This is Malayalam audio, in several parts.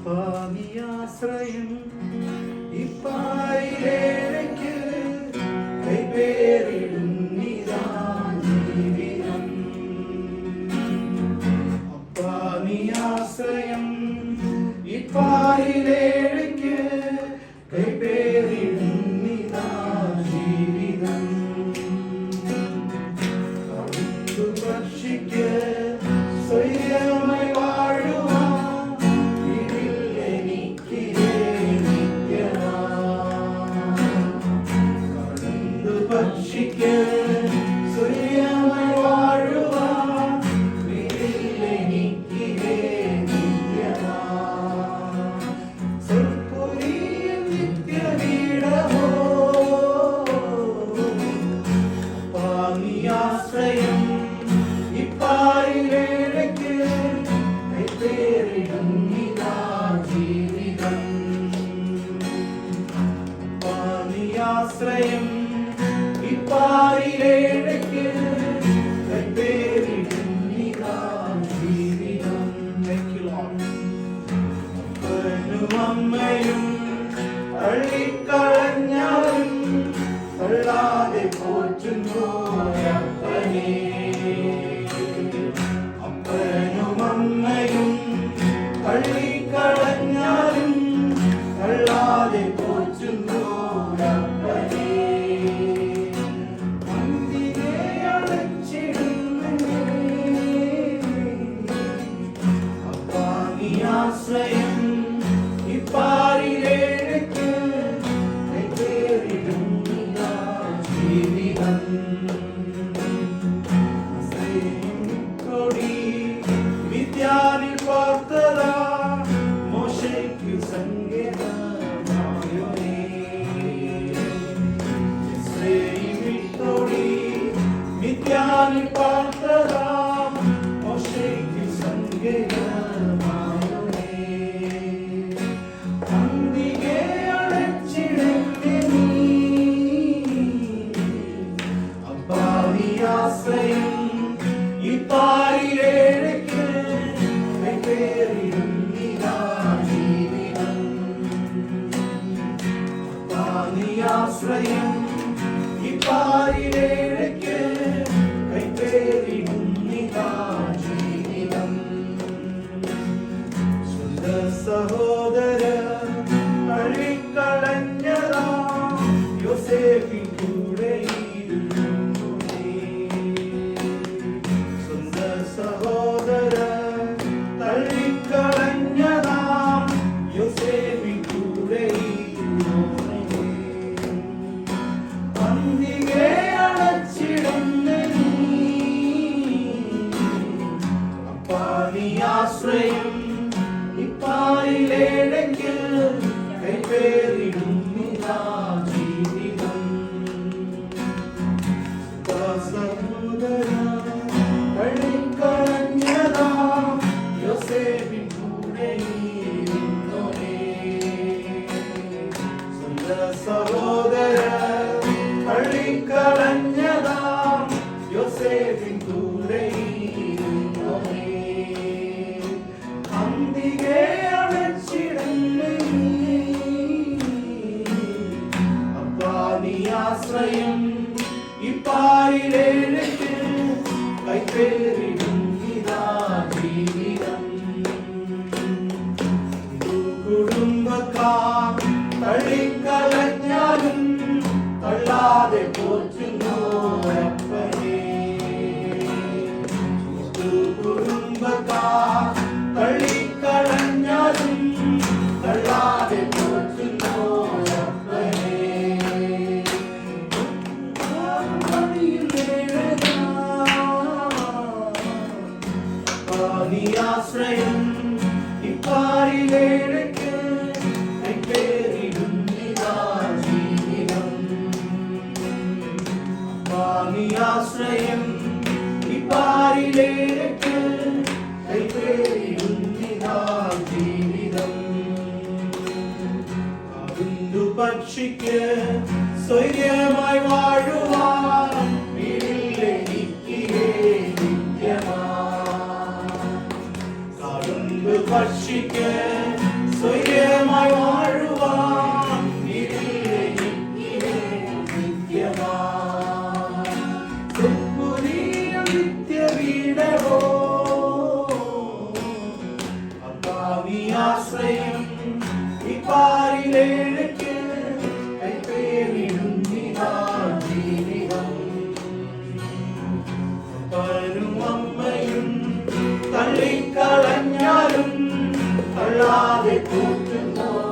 അപ്പാനിയാശ്രയം ഇപ്പായിലേക്ക് കൈപേറിടും നിതാ ജീവിതം. അപ്പാനിയാശ്രയം ഇപ്പായിലേക്ക് കൈപേറിടും നിതാ ജീവിതം. കടുത്തു ഭക്ഷിക്ക് സ്വയമായി വാഴുവാൻ വീടില്ലെനിക്ക് നിത്യമാ. കടുത്തു ഭക്ഷിക്ക് സ്വയമായി വാഴുവാൻ വീടില്ലെനിക്ക് നിത്യമാ. സ്വൽപുരിയിൽ നിത്യവീടമോ അപ്പാനിയാശ്രയം ഇപ്പായിലേക്ക് കൈപേറിടും നിതാ ജീവിതം. അപ്പാനിയാശ്രയം ഇപ്പായിലേക്ക് കൈപേറിടും നിതാ ജീവിതം. അപ്പനും അമ്മയും തള്ളിക്കളഞ്ഞാലും തള്ളാതെ പോറ്റുന്നു അപ്പനെ. അപ്പനും അമ്മയും തള്ളിക്കളഞ്ഞാലും തള്ളാതെ പോറ്റുന്നു അപ്പനെ. അന്തിനെ അടച്ചിടുന്നേ അപ്പാനിയാശ്രയം ഇപ്പാരിലേക്ക് കൈപേറിടും നിതാ ജീവിതം. കൊടി വിദ്യാനിൽ പാർത്തതാ മോശയ്ക്കു സങ്കേതമായോനേ. കൊടി വിദ്യാനിൽ പാർത്തതാ മോശയ്ക്കു സങ്കേതമായോനേ. അന്തികെ അടച്ചിടട്ടെ നീ അപ്പാനിയാശ്രയം ഇപ്പാരിലേക്ക് കൈപേറിടും നിതാ ജീവിതം. അപ്പാനിയാശ്രയം ഇപ്പാരിലേക്ക് കൈപേറിടും നിതാ ജീവിതം. സ്വന്തം സഹോദര തള്ളിക്കളഞ്ഞതാ യോസേഫിൻ കൂടെ സഹോദര തള്ളിക്കളഞ്ഞതാം യോസേഫിൻ കൂടെ അന്തികെ അടച്ചിടുന്നേ നീ അപ്പാനിയാശ്രയം ഇപ്പായിലേക്ക് കൈപേറിടും നിതാ ജീവിതം. സഹോദര തള്ളിക്കളഞ്ഞതാ യോസേഫിൻ കൂടെ ഇരുന്നോനേ. സ്വന്തം സഹോദര തള്ളിക്കളഞ്ഞതാ യോസേഫിൻ കൂടെ ഇരുന്നോനേ. അന്തികെ അടച്ചിടുന്നേ അപ്പാനിയാശ്രയം ഇപ്പാരിലേക്ക് കൈപേറിടും നിതാ ജീവിതം. കുടുംബക്കാർ തള്ളിക്കളഞ്ഞാലും തള്ളാതെ പോറ്റുന്നു അപ്പനെ. കുടുംബക്കാർ തള്ളിക്കളഞ്ഞാലും തള്ളാതെ പോറ്റുന്നു അപ്പനെ. അപ്പാനിയാശ്രയം ഇപ്പാരിലേക്ക് കൈപേറിടും നിതാ ജീവിതം. അപ്പാനിയാശ്രയം ഇപ്പാരിലേക്ക് കൈപേറിടും നിതാ ജീവിതം. കടുത്തു പക്ഷിക്ക് സ്വൈര്യമായി വാഴുവാൻ വീടില്ലെനിക്ക് നിത്യമാ. കടുത്തു പക്ഷിക്ക് സ്വാമിയാശ്രയം ഇപ്പാരിലേക്ക് കൈപ്പേറിടുന്നിതാ ജീവിതം. അപ്പനും അമ്മയും തള്ളിക്കളഞ്ഞാലും തള്ളാതെ കൂട്ടുന്നോരപ്പനെ.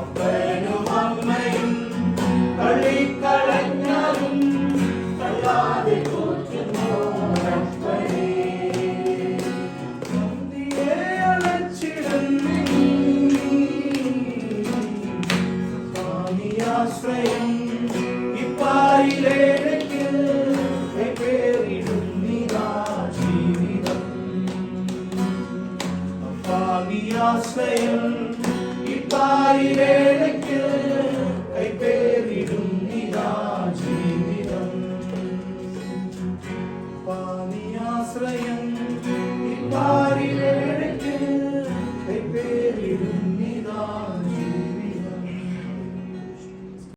അപ്പനും അമ്മയും തള്ളിക്കളഞ്ഞാലും തള്ളാതെ കൂട്ടുന്നോരപ്പനെ. നന്ദിയെ അലച്ചിടുന്നു സ്വാമിയാശ്രയം ഇപ്പാരിലേക്ക് കൈപ്പേറിടുന്നിതാ ജീവിതം. സ്വാമിയാശ്രയം ഇപ്പാരിലേക്ക്